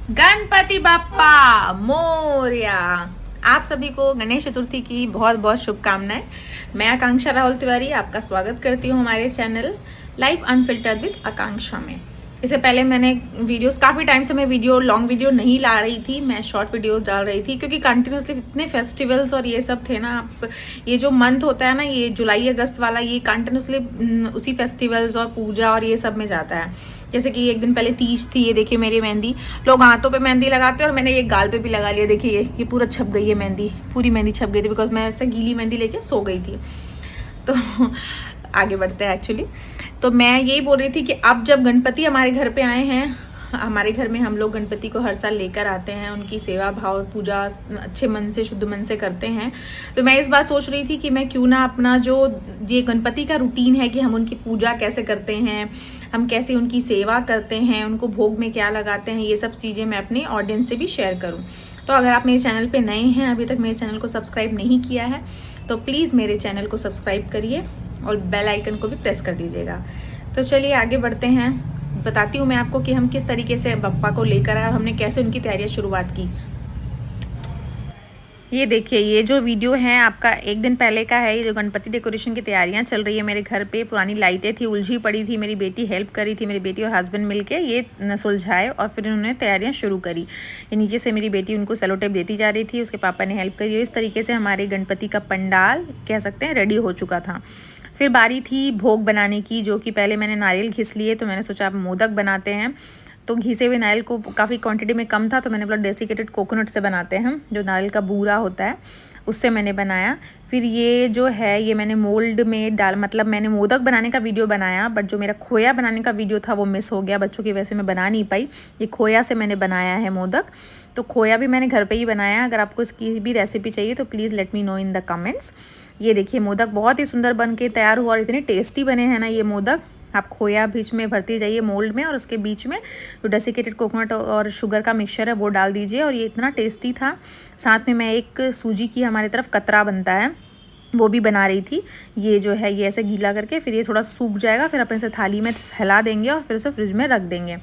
गणपति बप्पा मोरया। आप सभी को गणेश चतुर्थी की बहुत बहुत शुभकामनाएं। मैं आकांक्षा राहुल तिवारी आपका स्वागत करती हूँ हमारे चैनल लाइफ अनफिल्टर्ड विद आकांक्षा में। इससे पहले मैंने वीडियोस काफ़ी टाइम से मैं लॉन्ग वीडियो नहीं ला रही थी, मैं शॉर्ट वीडियोस डाल रही थी क्योंकि कंटिन्यूसली इतने फेस्टिवल्स और ये सब थे ना। ये जो मंथ होता है ना, ये जुलाई अगस्त वाला, ये कंटिन्यूसली उसी फेस्टिवल्स और पूजा और ये सब में जाता है। जैसे कि एक दिन पहले तीज थी, ये देखिए मेरी मेहंदी, लोग हाथों पे मेहंदी लगाते हैं और मैंने ये गाल पे भी लगा लिया। देखिए ये पूरा छप गई है मेहंदी, पूरी मेहंदी छप गई थी बिकॉज मैं ऐसे गीली मेहंदी लेके सो गई थी। तो आगे बढ़ते हैं। एक्चुअली तो मैं यही बोल रही थी कि अब जब गणपति हमारे घर पे आए हैं, हमारे घर में हम लोग गणपति को हर साल लेकर आते हैं, उनकी सेवा भाव पूजा अच्छे मन से शुद्ध मन से करते हैं। तो मैं इस बार सोच रही थी कि मैं क्यों ना अपना जो ये गणपति का रूटीन है कि हम उनकी पूजा कैसे करते हैं, हम कैसे उनकी सेवा करते हैं, उनको भोग में क्या लगाते हैं, ये सब चीज़ें मैं अपने ऑडियंस से भी शेयर करूँ। तो अगर आप मेरे चैनल पे नए हैं, अभी तक मेरे चैनल को सब्सक्राइब नहीं किया है, तो प्लीज़ मेरे चैनल को सब्सक्राइब करिए और बेल आइकन को भी प्रेस कर दीजिएगा। तो चलिए आगे बढ़ते हैं। बताती हूँ मैं आपको कि हम किस तरीके से बप्पा को लेकर आए और हमने कैसे उनकी तैयारियां शुरुआत की। ये देखिए, ये जो वीडियो है आपका एक दिन पहले का है। ये जो गणपति डेकोरेशन की तैयारियां चल रही है मेरे घर पे, पुरानी लाइटें थी उलझी पड़ी थी, मेरी बेटी हेल्प करी थी, मेरी बेटी और हस्बैंड मिलके ये सुलझाए और फिर उन्होंने तैयारियां शुरू करी। ये नीचे से मेरी बेटी उनको सेलो टेप देती जा रही थी, उसके पापा ने हेल्प करी। इस तरीके से हमारे गणपति का पंडाल कह सकते हैं रेडी हो चुका था। फिर बारी थी भोग बनाने की, जो कि पहले मैंने नारियल घिस लिए, तो मैंने सोचा अब मोदक बनाते हैं। तो घिसे हुए नारियल को काफ़ी क्वांटिटी में कम था, तो मैंने बोला डेसिकेटेड कोकोनट से बनाते हैं, जो नारियल का बूरा होता है उससे मैंने बनाया। फिर ये जो है ये मैंने मोल्ड में मतलब मैंने मोदक बनाने का वीडियो बनाया, बट जो मेरा खोया बनाने का वीडियो था वो मिस हो गया बच्चों की वजह से, मैं बना नहीं पाई। ये खोया से मैंने बनाया है मोदक। तो खोया भी मैंने घर पे ही बनाया। अगर आपको इसकी भी रेसिपी चाहिए तो please let me know in the comments. ये देखिए मोदक बहुत ही सुंदर बन के तैयार हुआ और इतने टेस्टी बने हैं ना ये मोदक। आप खोया बीच में भरती जाइए मोल्ड में और उसके बीच में जो डेसिकेटेड कोकोनट और शुगर का मिक्सचर है वो डाल दीजिए, और ये इतना टेस्टी था। साथ में मैं एक सूजी की हमारी तरफ कतरा बनता है वो भी बना रही थी। ये जो है ये ऐसे गीला करके फिर ये थोड़ा सूख जाएगा, फिर अपन इसे थाली में फैला देंगे और फिर उसे फ्रिज में रख देंगे।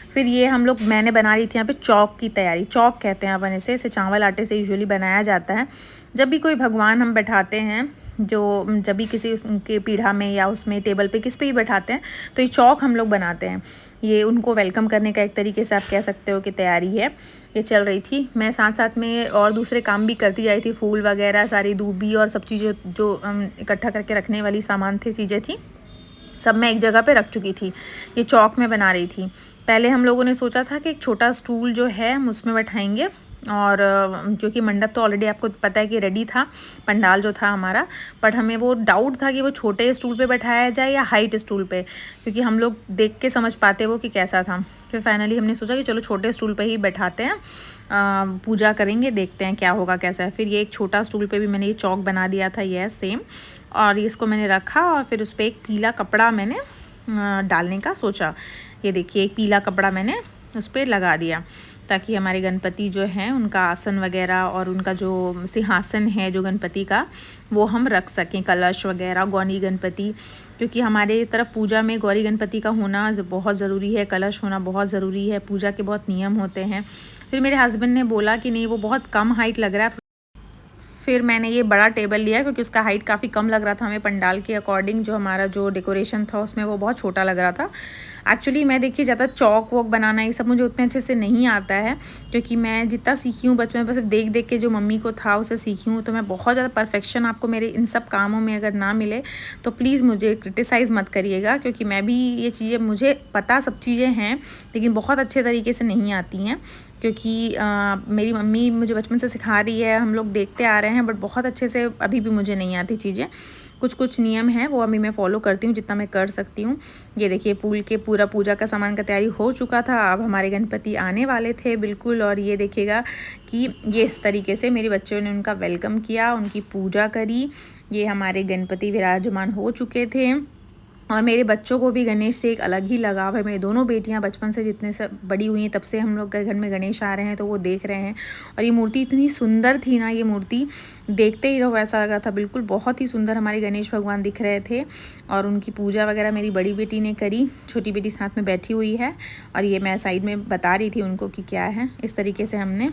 फिर ये मैंने बना रही थी यहाँ पे चौक की तैयारी। चौक कहते हैं अपन इसे चावल आटे से यूजुअली बनाया जाता है। जब भी कोई भगवान हम बैठाते हैं, जब भी किसी उनके पीढ़ा में या उसमें टेबल पे किस पे भी बैठाते हैं, तो ये चौक हम लोग बनाते हैं। ये उनको वेलकम करने का एक तरीके से आप कह सकते हो कि तैयारी है। ये चल रही थी, मैं साथ साथ में और दूसरे काम भी करती जा रही थी। फूल वगैरह सारी दूबी और सब चीज़ें जो इकट्ठा करके रखने वाली सामान थे, चीज़ें थी, सब मैं एक जगह पे रख चुकी थी। ये चौक में बना रही थी। पहले हम लोगों ने सोचा था कि एक छोटा स्टूल जो है हम उसमें बैठाएंगे, और क्योंकि मंडप तो ऑलरेडी आपको पता है कि रेडी था, पंडाल जो था हमारा, बट हमें वो डाउट था कि वो छोटे स्टूल पे बैठाया जाए या हाइट स्टूल पे, क्योंकि हम लोग देख के समझ पाते वो कि कैसा था। फिर फाइनली हमने सोचा कि चलो छोटे स्टूल पे ही बैठाते हैं, पूजा करेंगे, देखते हैं क्या होगा कैसा है। फिर ये एक छोटा स्टूल पे भी मैंने ये चौक बना दिया था, ये सेम, और इसको मैंने रखा और फिर उस पर एक पीला कपड़ा मैंने डालने का सोचा। ये देखिए एक पीला कपड़ा मैंने उस पर लगा दिया, ताकि हमारे गणपति जो हैं उनका आसन वगैरह और उनका जो सिंहासन है जो गणपति का, वो हम रख सकें, कलश वगैरह, गौरी गणपति, क्योंकि हमारे तरफ पूजा में गौरी गणपति का होना बहुत ज़रूरी है, कलश होना बहुत ज़रूरी है, पूजा के बहुत नियम होते हैं। फिर मेरे हस्बैंड ने बोला कि नहीं वो बहुत कम हाइट लग रहा है। फिर मैंने ये बड़ा टेबल लिया क्योंकि उसका हाइट काफ़ी कम लग रहा था हमें पंडाल के अकॉर्डिंग, जो हमारा जो डेकोरेशन था उसमें वो बहुत छोटा लग रहा था। एक्चुअली मैं देखिए ज़्यादा चौक वॉक बनाना ये सब मुझे उतने अच्छे से नहीं आता है, क्योंकि मैं जितना सीखी हूँ बचपन में, बस देख देख के जो मम्मी को था उसे सीखी हूँ। तो मैं बहुत ज़्यादा परफेक्शन आपको मेरे इन सब कामों में अगर ना मिले तो प्लीज़ मुझे क्रिटिसाइज़ मत करिएगा, क्योंकि मैं भी ये चीज़ें, मुझे पता सब चीज़ें हैं लेकिन बहुत अच्छे तरीके से नहीं आती हैं, क्योंकि मेरी मम्मी मुझे बचपन से सिखा रही है, हम लोग देखते आ रहे हैं, बट बहुत अच्छे से अभी भी मुझे नहीं आती चीज़ें। कुछ कुछ नियम हैं वो अभी मैं फॉलो करती हूँ जितना मैं कर सकती हूँ। ये देखिए पूरा पूजा का सामान का तैयारी हो चुका था, अब हमारे गणपति आने वाले थे बिल्कुल। और ये देखिएगा कि ये इस तरीके से मेरे बच्चों ने उनका वेलकम किया, उनकी पूजा करी। ये हमारे गणपति विराजमान हो चुके थे। और मेरे बच्चों को भी गणेश से एक अलग ही लगाव है। मेरी दोनों बेटियां बचपन से जितने से बड़ी हुई हैं तब से हम लोग के घर में गणेश आ रहे हैं तो वो देख रहे हैं। और ये मूर्ति इतनी सुंदर थी ना, ये मूर्ति देखते ही रहो ऐसा लग रहा था, बिल्कुल बहुत ही सुंदर हमारे गणेश भगवान दिख रहे थे। और उनकी पूजा वगैरह मेरी बड़ी बेटी ने करी, छोटी बेटी साथ में बैठी हुई है और ये मैं साइड में बता रही थी उनको कि क्या है। इस तरीके से हमने